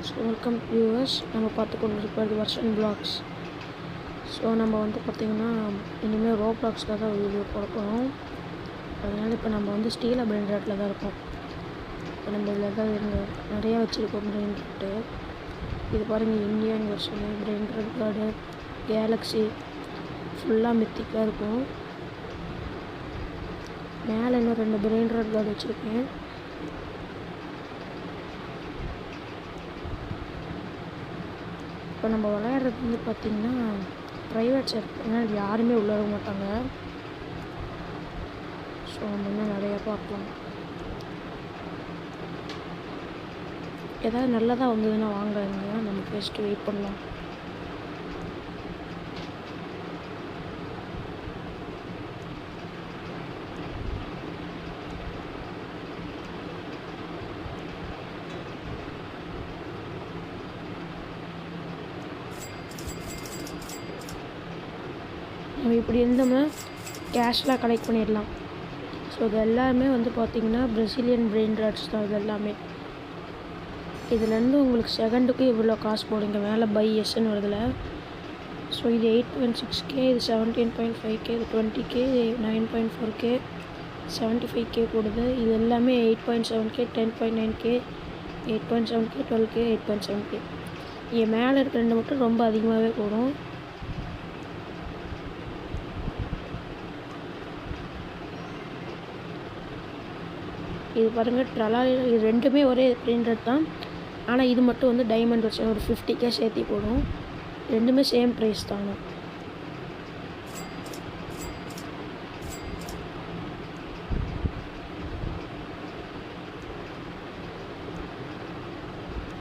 So welcome viewers. நம்ம பார்த்து கொண்டு இருக்கிறது வர்ஷன் பிளாக்ஸ். ஸோ நம்ம வந்து பார்த்திங்கன்னா இனிமேல் ரோ பிளாக்ஸில் தான் வீடியோ போட போகிறோம். அதனால் இப்போ நம்ம வந்து ஸ்டீல் பிரெயின் ராட்டில் தான் இருக்கோம். இப்போ நம்ம இதில் தான் நிறையா வச்சுருக்கோம் பிரெயின் ராட்டு. இது பாருங்கள், Indian version, brain rod card, galaxy ஃபுல்லாக மித்திக்காக இருக்கும். மேலே இன்னும் 2 பிரெயின் ராட் கார்டு வச்சுருக்கேன். இப்போ நம்ம விளையாடுறது வந்து பார்த்திங்கன்னா ப்ரைவேட் செட், ஏன்னா யாருமே உள்ளே வர மாட்டாங்க. ஸோ நம்ம இன்னும் நிறையா பார்க்கலாம். ஏதாவது நல்லதாக வந்ததுன்னா வாங்குறாங்க, நம்ம ஃபஸ்ட்டு வெயிட் பண்ணலாம். நம்ம இப்படி இருந்தோம்னா கேஷ்லாம் கலெக்ட் பண்ணிடலாம். ஸோ இது எல்லாமே வந்து பார்த்திங்கன்னா பிரசிலியன் பிரெயின் ராட்ஸ் தான். இது எல்லாமே இதுலேருந்து உங்களுக்கு செகண்டுக்கு இவ்வளோ காசு போடுங்க. மேலே பை எஸ்ன்னு வருதுல. ஸோ இது 8.6K, இது 17.5K, இது 20K, 9.4K, 75K போடுது. இது எல்லாமே 8.7K, 10.9K, 8.7K, 12K, 8.7K. இங்கே மேலே இருக்கிற 2 மட்டும் ரொம்ப அதிகமாகவே போடும். இது பாருங்கள், ட்ரலாலி. இது ரெண்டுமே ஒரே பிரிண்ட் தான், ஆனால் இது மட்டும் வந்து டைமண்ட் வச்சு ஒரு 50K சேர்த்தி போடும். ரெண்டுமே சேம் ப்ரைஸ் தாங்க.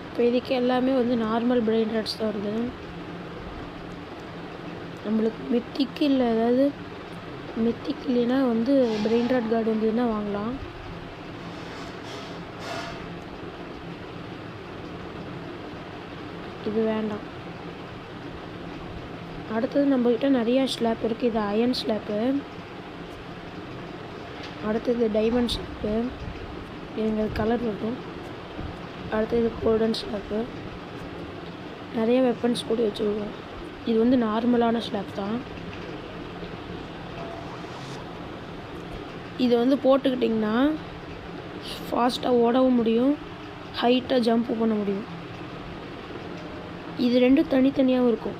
இப்போ இதுக்கு எல்லாமே வந்து நார்மல் பிரெயின் ராட்ஸ் தான் வருது. நம்மளுக்கு மித்திக்கு இல்லை, அதாவது மித்திக் இல்லைன்னா வந்து பிரெயின் ராட் கார்டு வந்ததுன்னா வாங்கலாம். இது வேண்டாம். அடுத்தது நம்மக்கிட்ட நிறையா ஸ்லாப் இருக்குது. இது அயன் ஸ்லாப்பு. அடுத்தது டைமண்ட் ஸ்லாப்பு, எங்களுக்கு கலர் வரும். அடுத்தது கோல்டன் ஸ்லாப்பு. நிறைய வெப்பன்ஸ் கூட வச்சுருக்கோம். இது வந்து நார்மலான ஸ்லாப் தான். இதை வந்து போட்டுக்கிட்டிங்கன்னா ஃபாஸ்ட்டாக ஓடவும் முடியும், ஹைட்டாக ஜம்ப் பண்ண முடியும். இது ரெண்டும் தனித்தனியாகவும் இருக்கும்.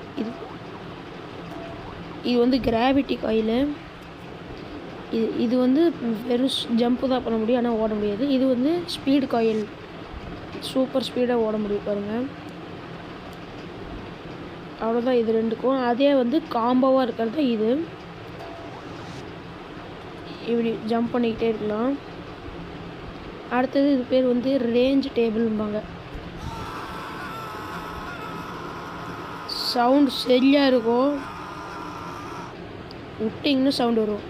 இது வந்து கிராவிட்டி காயிலு. இது வந்து வெறும் ஜம்ப்பு தான் பண்ண முடியும், ஆனால் ஓட முடியாது. இது வந்து ஸ்பீடு காயில், சூப்பர் ஸ்பீடாக ஓட முடியும் பாருங்கள். அவ்வளோதான் இது ரெண்டுக்கும். அதே வந்து காம்போவாக இருக்கிறது இது. இப்படி ஜம்ப் பண்ணிக்கிட்டே இருக்கலாம். அடுத்தது இது பேர் வந்து ரேஞ்ச் டேபிள்பாங்க. சவுண்ட் சரியாக இருக்கும், விட்டிங்கன்னு சவுண்ட் வரும்.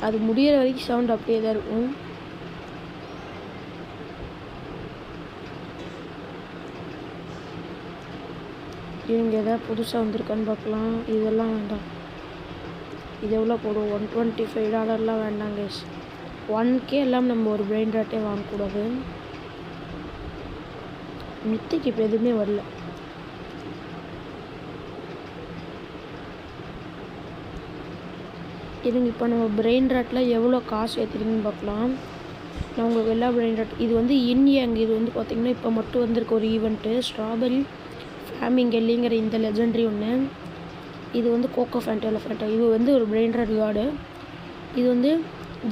அது முடிகிற வரைக்கும் சவுண்ட் அப்படியே தான் இருக்கும். இவங்க எதாவது புதுசாக வந்திருக்கான்னு பார்க்கலாம். இதெல்லாம் வேண்டாம். இது எவ்வளோ போடும்? $125 வேண்டாங்க. 1K எல்லாம் நம்ம ஒரு பிரெயின் ராட்டே வாங்கக்கூடாது. மித்திக்கு இப்போ எதுவுமே வரல. இதுங்க இப்போ நம்ம பிரெயின் ராட்டில் எவ்வளோ காசு ஏற்றுறீங்கன்னு பார்க்கலாம். நான் உங்களுக்கு எல்லா பிரெயின் ராட், இது வந்து இன்யங். இது வந்து பார்த்திங்கன்னா இப்போ மட்டும் வந்திருக்க ஒரு ஈவெண்ட்டு. ஸ்ட்ராபெரி ஃபேமிங் எல்லிங்கிற இந்த லெஜெண்ட்ரி ஒன்று. இது வந்து கோகோ ஃபேண்டா எலஃபேண்டா. இது வந்து ஒரு பிரெயின் ராட் கார்டு. இது வந்து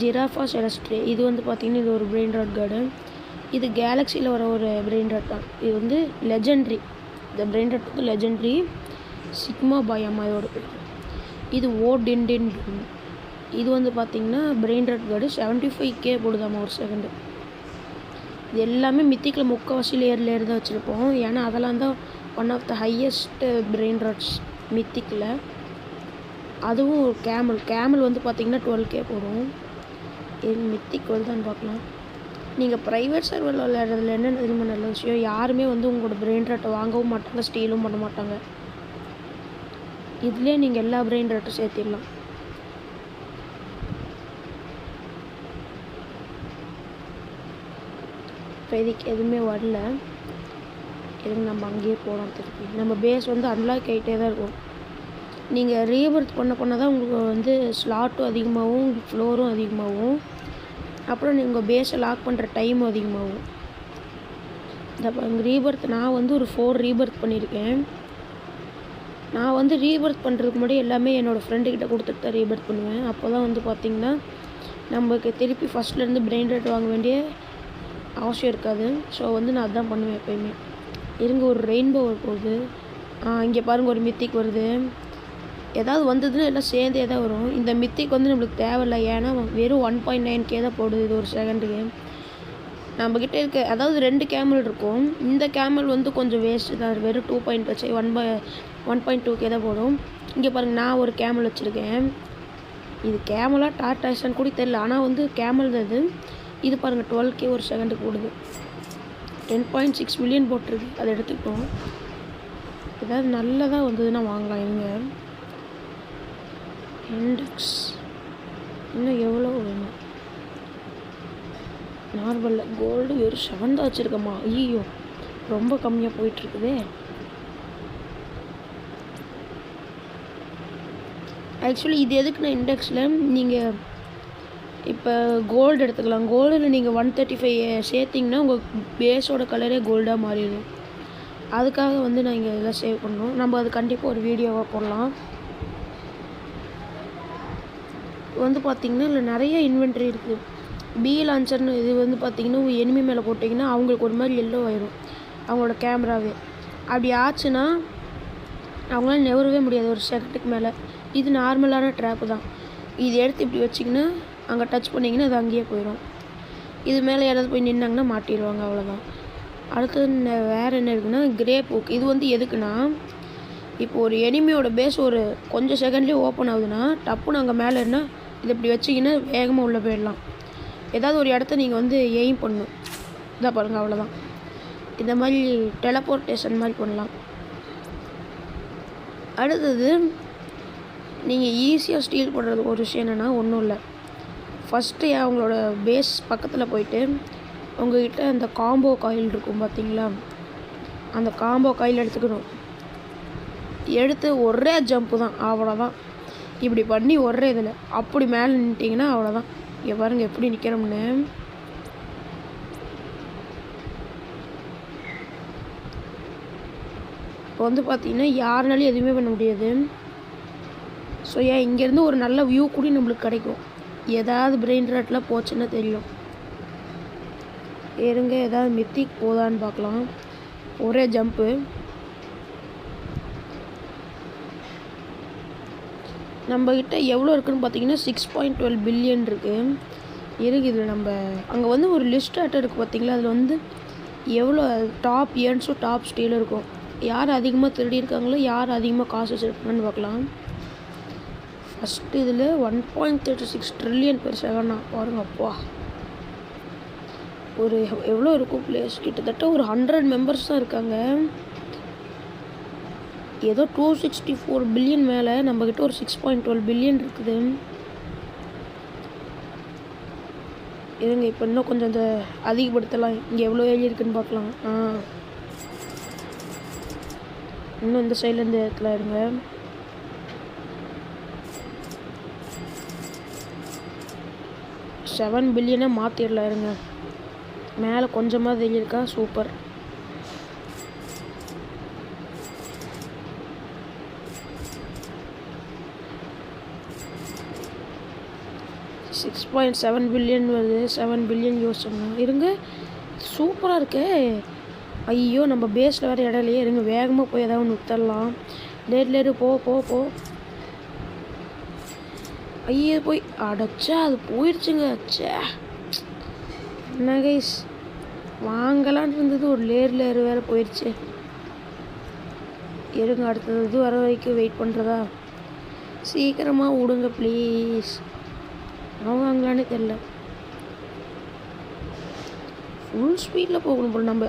ஜிராஃபா செலஸ்ட்ரி. இது வந்து பார்த்திங்கன்னா இது ஒரு பிரெயின் ராட் கார்டு. இது கேலக்ஸியில் வர ஒரு பிரெயின் ராட் தான். இது வந்து லெஜெண்ட்ரி. இந்த பிரெயின் ராட் வந்து லெஜெண்ட்ரி. சிக்மா பாய் அம்மா இதோட பேர். இது ஓடின்டின். இது வந்து பார்த்திங்கன்னா பிரெயின் ராட் கார்டு 75K போடுதாம்மா ஒரு செகண்டு. இது எல்லாமே மித்திக்கில் முக்கால்வாசி லேயர் தான் வச்சுருப்போம். ஏன்னா அதெல்லாம் தான் one of the highest brain rots மித்திக்கில். அதுவும் கேமல் வந்து பார்த்திங்கன்னா 12K போடும். இது மித்திக் வருதான்னு பார்க்கலாம். நீங்கள் ப்ரைவேட் சர்வரில் விளையாடுறதுல என்ன தெரியுமா நல்ல விஷயம்? யாருமே வந்து உங்களோட பிரெயின் ராட்டை வாங்கவும் மாட்டாங்க, ஸ்டீலும் பண்ண மாட்டாங்க. இதுலேயே நீங்கள் எல்லா பிரெயின் ராட்டும் சேர்த்திடலாம். இப்போதைக்கு எதுவுமே வரல. எதுவும் நம்ம அங்கேயே போகலாம். திருப்பி நம்ம பேஸ் வந்து அன்லாக் ஆகிட்டே தான் இருக்கும். நீங்கள் ரீபர்த் பண்ண தான் உங்களுக்கு வந்து ஸ்லாட்டும் அதிகமாகவும் உங்களுக்கு ஃப்ளோரும் அதிகமாகும். அப்புறம் நீங்கள் பேஸை லாக் பண்ணுற டைமும் அதிகமாகும். இந்த ரீபர்த் நான் வந்து ஒரு 4 ரீபர்த் பண்ணியிருக்கேன். நான் வந்து ரீபர்த் பண்ணுறதுக்கு முன்னாடி எல்லாமே என்னோடய ஃப்ரெண்டுக்கிட்ட கொடுத்துட்டு தான் ரீபர்த் பண்ணுவேன். அப்போ தான் வந்து பார்த்திங்கன்னா நமக்கு திருப்பி ஃபஸ்ட்லேருந்து பிரெயின் ரேட் வாங்க வேண்டிய அவசியம் இருக்காது. ஸோ வந்து நான் அதுதான் பண்ணுவேன் எப்போயுமே. இருங்க, ஒரு ரெயின்போ போகுது. இங்கே பாருங்கள், ஒரு மித்திக் வருது. ஏதாவது வந்ததுன்னா எல்லாம் சேர்ந்தே தான் வரும். இந்த மித்திக் வந்து நம்மளுக்கு தேவையில்லை. ஏன்னா வெறும் 1.9K தான் போடுது இது ஒரு செகண்டுக்கு. நம்மக்கிட்ட இருக்க அதாவது 2 கேமல் இருக்கும். இந்த கேமல் வந்து கொஞ்சம் வேஸ்ட்டு தான். வெறும் 1.2K தான் போடும். இங்கே பாருங்கள், நான் ஒரு கேமல் வச்சுருக்கேன். இது கேமலாக டாட்டாய்ஸான்னு கூட தெரியல. ஆனால் வந்து கேமல் தான் இது. இது பாருங்கள் 12K ஒரு செகண்டுக்கு போடுது. 10.6 மில்லியன் போட்டிருக்கு. அதை எடுத்துக்கிட்டோம். ஏதாவது நல்லதாக வந்ததுன்னா வாங்கலாம். இருங்க, இண்டெக்ஸ் இன்னும் எவ்வளோ வேணும்? நார்மலில் கோல்டு வெறும் 7 தான் வச்சுருக்கம்மா. ஐயோ, ரொம்ப கம்மியாக போயிட்டுருக்குதே. ஆக்சுவலி இது எதுக்குன்னா இண்டெக்ஸில் நீங்கள் இப்போ கோல்டு எடுத்துக்கலாம். கோல்டில் நீங்கள் 135 சேர்த்திங்கன்னா உங்கள் பேஸோட கலரே கோல்டாக மாறிடும். அதுக்காக வந்து நான் இங்கே இதெல்லாம் சேவ் பண்ணணும். நம்ம அது கண்டிப்பாக ஒரு வீடியோவாக போடலாம். வந்து பார்த்திங்கன்னா இதில் நிறைய இன்வென்ட்ரி இருக்குது. பி லான்ச்சர்னு இது வந்து பார்த்திங்கன்னா எனிமி மேலே போட்டிங்கன்னா அவங்களுக்கு ஒரு மாதிரி எல்லோ ஆயிடும் அவங்களோட கேமராவே. அப்படி ஆச்சுன்னா அவங்களால நெவரவே முடியாது ஒரு செகண்டுக்கு மேலே. இது நார்மலான ட்ராப்பு தான். இது எடுத்து இப்படி வச்சிங்கன்னா அங்கே டச் பண்ணிங்கன்னா அது அங்கேயே போயிடும். இது மேலே யாராவது போய் நின்னாங்கன்னா மாட்டிடுவாங்க, அவ்வளோதான். அடுத்தது வேறு என்ன இருக்குன்னா கிரே பூக். இது வந்து எதுக்குன்னா இப்போ ஒரு எனிமியோட பேஸ் ஒரு கொஞ்சம் செகண்ட்லேயே ஓப்பன் ஆகுதுன்னா டப்புன்னு அங்கே மேலே என்ன இது இப்படி வச்சிங்கன்னா வேகமாக உள்ளே போயிடலாம். ஏதாவது ஒரு இடத்த நீங்கள் வந்து எய்ம் பண்ணணும். இதாக பாருங்கள், அவ்வளோதான். இந்த மாதிரி டெலபோர்ட்டேஷன் மாதிரி பண்ணலாம். அடுத்தது நீங்கள் ஈஸியாக ஸ்டீல் பண்ணுறது ஒரு விஷயம் என்னென்னா ஒன்றும் இல்லை. ஃபஸ்ட்டு அவங்களோட பேஸ் பக்கத்தில் போயிட்டு உங்கள்கிட்ட அந்த காம்போ காயில் இருக்கும் பார்த்தீங்களா, அந்த காம்போ காயில் எடுத்துக்கணும். எடுத்து ஒரே ஜம்ப்பு தான், அவ்வளோதான். இப்படி பண்ணி ஒரே இதில் அப்படி மேலே நின்ட்டிங்கன்னா அவ்வளோதான். இங்கே பாருங்கள் எப்படி நிற்கிறோம்னு. இப்போ வந்து பார்த்திங்கன்னா யாருனாலையும் எதுவுமே பண்ண முடியாது. ஸோ ஏன் இங்கேருந்து ஒரு நல்ல வியூ கூட நம்மளுக்கு கிடைக்கும். ஏதாவது பிரெயின் ராட்லாம் போச்சுன்னா தெரியும். ஏறுங்க, ஏதாவது மித்திக் போதான்னு பார்க்கலாம். ஒரே ஜம்ப்பு. நம்மக்கிட்ட எவ்வளோ இருக்குதுன்னு பார்த்தீங்கன்னா 6.12 பில்லியன் இருக்குது. இதில் நம்ம அங்கே வந்து ஒரு லிஸ்ட் ஆட்டம் இருக்குது பார்த்தீங்களா, அதில் வந்து எவ்வளோ டாப் ஏர்ன்ஸும் டாப் ஸ்டீலும் இருக்கும். யார் அதிகமாக திருடி இருக்காங்களோ, யார் அதிகமாக காசு வச்சுருக்காங்கன்னு பார்க்கலாம். ஃபஸ்ட்டு இதில் 1.36 ட்ரில்லியன் பெர் செகண்டா பாருங்க. அப்பா, ஒரு எவ்வளோ இருக்கும் பிளேஸ்? கிட்டத்தட்ட ஒரு 100 மெம்பர்ஸ் தான் இருக்காங்க. ஏதோ 264 பில்லியன் மேலே, நம்மக்கிட்ட ஒரு 6.12 பில்லியன் இருக்குது. இருங்க, இப்போ இன்னும் கொஞ்சம் இந்த அதிகப்படுத்தலாம். இங்கே எவ்வளோ ஏழி இருக்குதுன்னு பார்க்கலாம். இன்னும் இந்த சைடில் இந்த இடத்துல இருங்க. $7 பில்லியனை மாற்றிடலாம். இருங்க, மேலே கொஞ்சமாக தெரியிருக்கா? சூப்பர். $6.7 பில்லியன் வருது. 7 பில்லியன் யோசிச்சோம்னா இருங்க, சூப்பராக இருக்கே. ஐயோ, நம்ம பேஸில் வேறு இடம் இல்லையே. இருங்க, வேகமாக போய் ஏதாவது ஒன்று வித்தரலாம். லேட் போ போ போ. ஐயோ, போய் அடைச்சா அது போயிடுச்சுங்க. அச்சா, என்ன கைஸ், வாங்கலான் இருந்தது, ஒரு லேர் வேறு போயிடுச்சு. இருங்க, அடுத்தது இது வர வரைக்கும் வெயிட் பண்ணுறதா? சீக்கிரமாக விடுங்க ப்ளீஸ். வாங்கலான்னே தெரில. ஃபுல் ஸ்பீடில் போகணும் போல் நம்ம.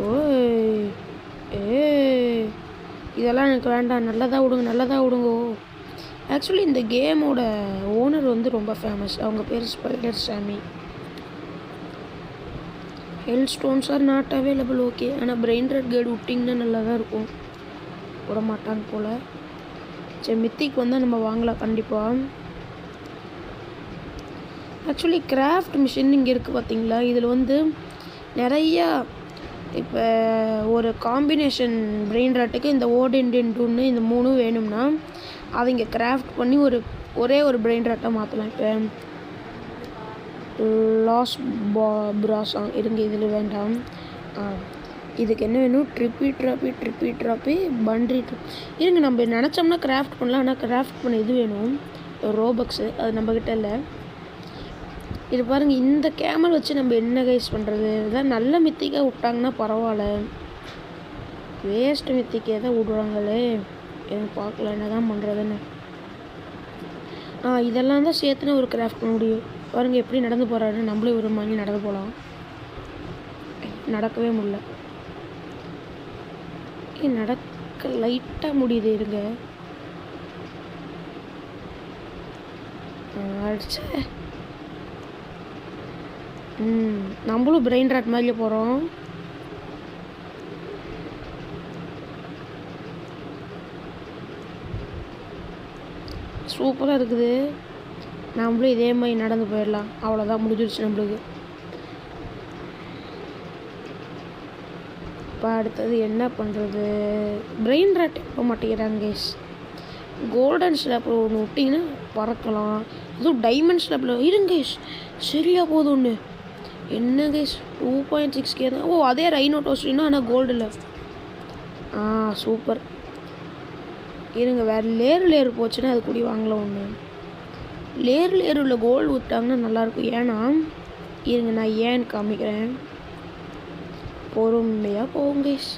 ஓய் இதெல்லாம் எனக்கு வேண்டாம். நல்லதாக விடுங்க. ஆக்சுவலி இந்த கேமோட ஓனர் வந்து ரொம்ப ஃபேமஸ். அவங்க பேர் ஸ்பைடர் சாமி. Hell stones are not available. Okay, ஆனால் பிரெயின் ராட் கேர்டு விட்டிங்கன்னா நல்லா தான் இருக்கும். விட மாட்டாங்க போல். சரி, மித்திக்கு வந்தால் நம்ம வாங்கலாம் கண்டிப்பாக. ஆக்சுவலி கிராஃப்ட் மிஷின் இங்கே இருக்குது பார்த்தீங்களா, இதில் வந்து நிறையா இப்போ ஒரு காம்பினேஷன் பிரெயின் ராட்டுக்கு இந்த ஓடென்டென்ட்டுன்னு இந்த 3 வேணும்னா அதை இங்கே கிராஃப்ட் பண்ணி ஒரே ஒரு பிரெயின் ராட்டாக மாற்றலாம். இப்போ லாஸ் பிராசாங் இருங்க, இதில் வேண்டாம். இதுக்கு என்ன வேணும்? ட்ரிப்பி ட்ராப்பி பண்ட்ரி இருங்க, நம்ம நினச்சோம்னா கிராஃப்ட் பண்ணலாம். ஆனால் கிராஃப்ட் பண்ண இது வேணும், ரோபக்ஸு. அது நம்மக்கிட்ட இல்லை. இது பாருங்கள், இந்த கேமல் வச்சு நம்ம என்ன கைஸ் பண்ணுறது? இதான் நல்ல மித்திக்காக விட்டாங்கன்னா பரவாயில்ல. வேஸ்ட்டு மித்திக்கே தான் விடுறாங்களே. எனக்கு பார்க்கல என்ன தான் பண்ணுறதுன்னு. இதெல்லாம் தான் சேர்த்துனா ஒரு கிராஃப்ட் பண்ண முடியும். பாருங்கள் எப்படி நடந்து போகிறாரு. நம்மளே ஒரு மாதிரி நடந்து போகலாம். நடக்கவே முடியல. நடக்க லைட்டாக முடியுது. இருங்க, அடிச்ச நம்மளும் பிரெயின் ராட் மாதிரியே போகிறோம். சூப்பராக இருக்குது. நம்மளும் இதே மாதிரி நடந்து போயிடலாம். அவ்வளோதான், முடிஞ்சிருச்சு நம்மளுக்கு. இப்போ அடுத்தது என்ன பண்ணுறது? பிரெயின் ராட் போக மாட்டேங்கிறாங்க கேஸ். கோல்டன் ஸ்லாப்பில் ஒன்று விட்டிங்கன்னா பறக்கலாம். அதுவும் டைமண்ட் ஸ்லாப்பில் இருங்க கேஸ். சரியாக போகுது ஒன்று. என்ன கேஸ் 2.6K தான். ஓ, அதே ரைனோடோஸ்ட்ரினா, ஆனால் கோல்டில். சூப்பர். இருங்க, வேறு லேயர் போச்சுன்னா அது கூடி வாங்கலாம் ஒன்று. லேயர் உள்ள கோல்டு விட்டாங்கன்னா நல்லாயிருக்கும். ஏன்னா இருங்க, நான் ஏன்னு காமிக்கிறேன். பொறுமையாக போகும் கேஸ்.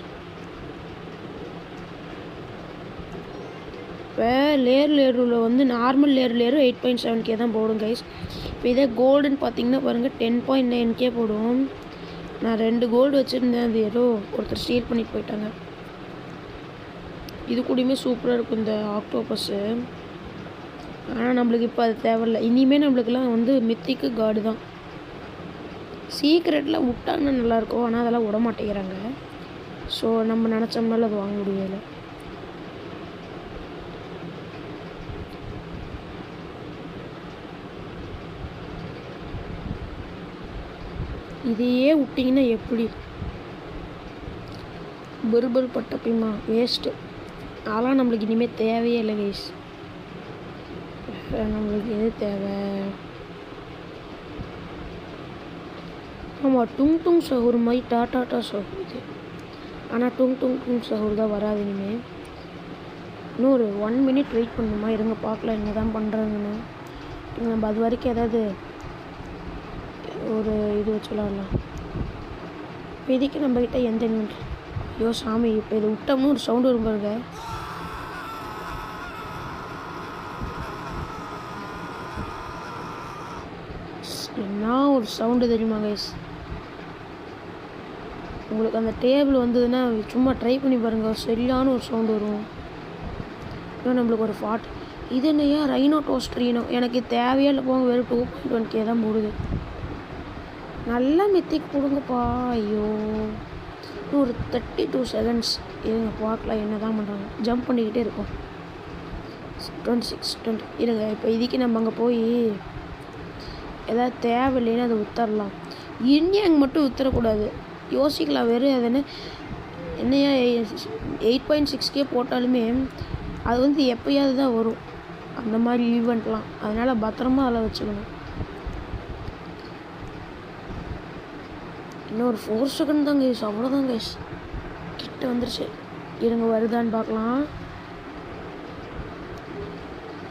இப்போ லேயர் உள்ள வந்து நார்மல் லேயரும் 8.7K தான் போடும் கைஸ். இப்போ இதே கோல்டுன்னு பார்த்தீங்கன்னா பாருங்கள் 10.9K போடும். நான் 2 கோல்டு வச்சுருந்தேன், அது ஏதோ ஒருத்தர் ஸ்டீல் பண்ணிட்டு போயிட்டாங்க. இது கூடயுமே சூப்பராக இருக்கும் இந்த ஆக்டோபஸ்ஸு. ஆனால் நம்மளுக்கு இப்போ அது தேவையில்லை. இனிமேல் நம்மளுக்கெல்லாம் வந்து மித்திக்கு கார்டு தான். சீக்ரெட்டில் விட்டாங்கன்னா நல்லாயிருக்கும், ஆனால் அதெல்லாம் விட மாட்டேங்கிறாங்க. ஸோ நம்ம நினச்சோம்னால அது வாங்க முடியலை. இதையே விட்டிங்கன்னா எப்படி? பெர்பல் பட்டப்பிமா வேஸ்ட்டு. அதெல்லாம் நம்மளுக்கு இனிமேல் தேவையே இல்லை கைஸ். நம்மளுக்கு எது தேவை? ஆமாம், டுங் சஹூர் மாதிரி டாட்டா சஹூர் இது. ஆனால் டுங் சஹூர் தான் வராது இனிமேல். இன்னும் ஒரு 1 minute வெயிட் பண்ணணுமா? இருங்க பார்க்கலாம் என்ன தான் பண்ணுறாங்கன்னு. நம்ம அது வரைக்கும் ஏதாவது ஒரு இது வச்சு விளாட்லாம். இப்போதைக்கு நம்மக்கிட்ட எந்த இன்வென்ட்ரி? ஐயோ சாமி, இப்போ இதை விட்டோம்னு ஒரு சவுண்டு வரும் பாருங்க. என்ன ஒரு சவுண்டு தெரியுமா கைஸ்? உங்களுக்கு அந்த டேபிள் வந்ததுன்னா சும்மா ட்ரை பண்ணி பாருங்கள், சரியான ஒரு சவுண்டு வரும். இன்னும் நம்மளுக்கு ஒரு ஃபாட். இது என்னையா ரைனோடோஸ்ட்ரினோ? எனக்கு தேவையே இல்லை போங்க. வெறும் 2.1K தான் போடுது. நல்லா மித்திக்கு கொடுங்கப்பா. ஐயோ, ஒரு 32 seconds. இருங்க பார்க்கலாம் என்ன தான் பண்ணுறாங்க. ஜம்ப் பண்ணிக்கிட்டே இருக்கும். 26 20 இருங்க. இப்போ இதுக்கு நம்ம அங்கே போய் ஏதாவது தேவையில்லைன்னு அதை வித்தரலாம். இந்தியாங்க மட்டும் வித்துறக்கூடாது, யோசிக்கலாம். வெறும் அது என்னையா 8.6K போட்டாலுமே அது வந்து எப்போயாவது தான் வரும் அந்த மாதிரி ஈவெண்ட்லாம். அதனால் பத்திரமா அதெல்லாம் வச்சுக்கணும். இன்னும் ஒரு 4 seconds தான் கைஸ், அவ்வளோதான் கைஸ். கிட்ட வந்துருச்சு. இருங்க வருதான்னு பார்க்கலாம்.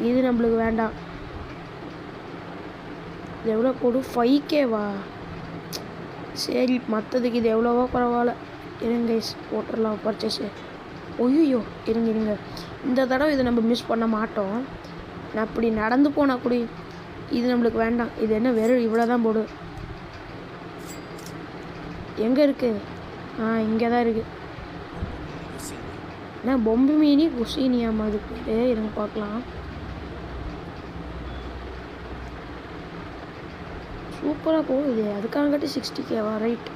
இது நம்மளுக்கு வேண்டாம். இது எவ்வளோ போடு? 5K-வா? சரி, மற்றதுக்கு இது எவ்வளோவோ பரவாயில்ல. இருங்க கைஸ், போட்டுடலாம் பர்ச்சேஸு. ஒய்யோ, இருங்க இந்த தடவை இதை நம்ம மிஸ் பண்ண மாட்டோம். நான் அப்படி நடந்து போனால் கூட இது நம்மளுக்கு வேண்டாம். இது என்ன வெறும் இவ்வளோ தான் போடு. எங்கே இருக்குது? இங்கே தான் இருக்குது. என்ன பொம்பு மீனி குசினியாமா அது பேர்? இருங்க பார்க்கலாம். சூப்பராக போகுது. அதுக்காகட்டி 60K-வா? ரைட்.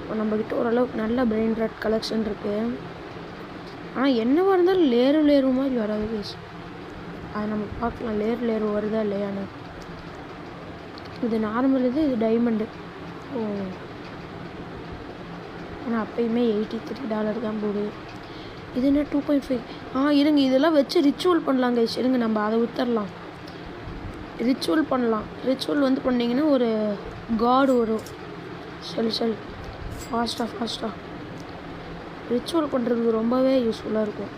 இப்போ நம்மக்கிட்ட ஓரளவுக்கு நல்ல பிரெயின் ராட் கலெக்ஷன் இருக்குது. ஆனால் என்னவாக இருந்தாலும் லேரு மாதிரி வராது கைஸ். அதை நம்ம பார்க்கலாம் லேரு வருதா இல்லையான்னு. இது நார்மல், இது டைமண்டு. ஓ, ஆனால் அப்பயுமே $83 தான் போடுது. இது என்ன 2.5? இருங்க, இதெல்லாம் வச்சு ரிச்சுவல் பண்ணலாம் கைஸ். இருங்க, நம்ம அதை வித்தரலாம். ரிச்சுவல் பண்ணலாம். ரிச்சுவல் வந்து பண்ணிங்கன்னா ஒரு காடு வரும். சரி ஃபாஸ்ட்டாக ரிச்சுவல் பண்ணுறதுக்கு ரொம்பவே யூஸ்ஃபுல்லாக இருக்கும்.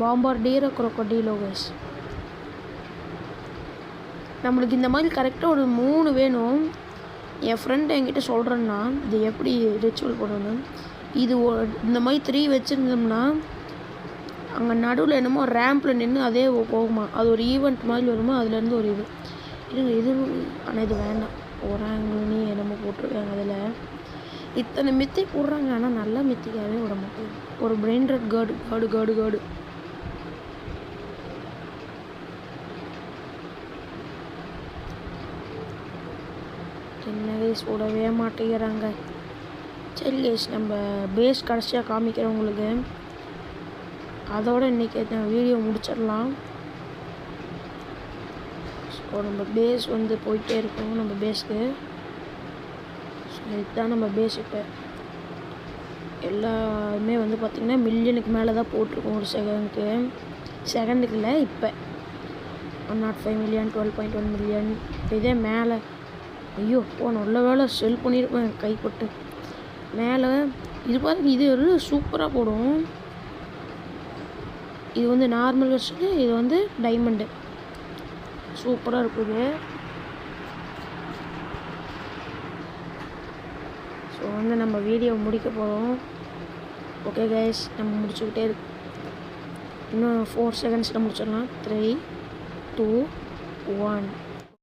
Bombardier crocodile guys. நம்மளுக்கு இந்த மாதிரி கரெக்டாக ஒரு 3 வேணும். என் ஃப்ரெண்ட் என்கிட்ட சொல்கிறேன்னா இது எப்படி ரிச்சுவல் பண்ணணும். இது இந்த மாதிரி 3 வச்சுருந்தோம்னா அங்கே நடுவில் என்னமோ ரேம்பில் நின்று அதே போகுமா. அது ஒரு ஈவெண்ட் மாதிரி வருமா. அதுலேருந்து ஒரு இது ஆனால் இது வேண்டாம். ஓராங்கனி என்னமோ போட்டிருக்காங்க. அதில் இத்தனை மித்தி போடுறாங்க, ஆனால் நல்லா மித்திக்காவே விட மாட்டேன். ஒரு பிரெயின் ராட் காடு என்ன வேஸ் விடவே மாட்டேங்கிறாங்க. சரி கேஸ், நம்ம பேஸ் கடைசியாக காமிக்கிறேன் உங்களுக்கு. அதோட இன்றைக்கி வீடியோ முடிச்சிடலாம். ஸோ நம்ம பேஸ் வந்து போயிட்டே இருக்கோம். நம்ம பேஸ்க்கு இதுதான் நம்ம பேஸ். இப்போ எல்லாமே வந்து பார்த்திங்கன்னா மில்லியனுக்கு மேலே தான் போட்டிருக்கோம் ஒரு செகண்டுக்கு இல்லை. இப்போ 105 மில்லியன், 12.1 மில்லியன். இப்போ இதே மேலே ஐயோ நல்ல வேலை செல் பண்ணியிருப்பேன் கைப்பட்டு. மேலே இது பாருங்க, இது ஒரு சூப்பராக போடும். இது வந்து நார்மல் வெர்ஷனு, இது வந்து டைமண்டு. சூப்பராக இருக்குது. ஸோ வந்து நம்ம வீடியோ முடிக்க போகிறோம். ஓகே கைஸ், நம்ம முடிச்சுக்கிட்டே இருக்கு. இன்னும் 4 செகண்ட்ஸில் முடிச்சிடலாம். 3, 2, 1.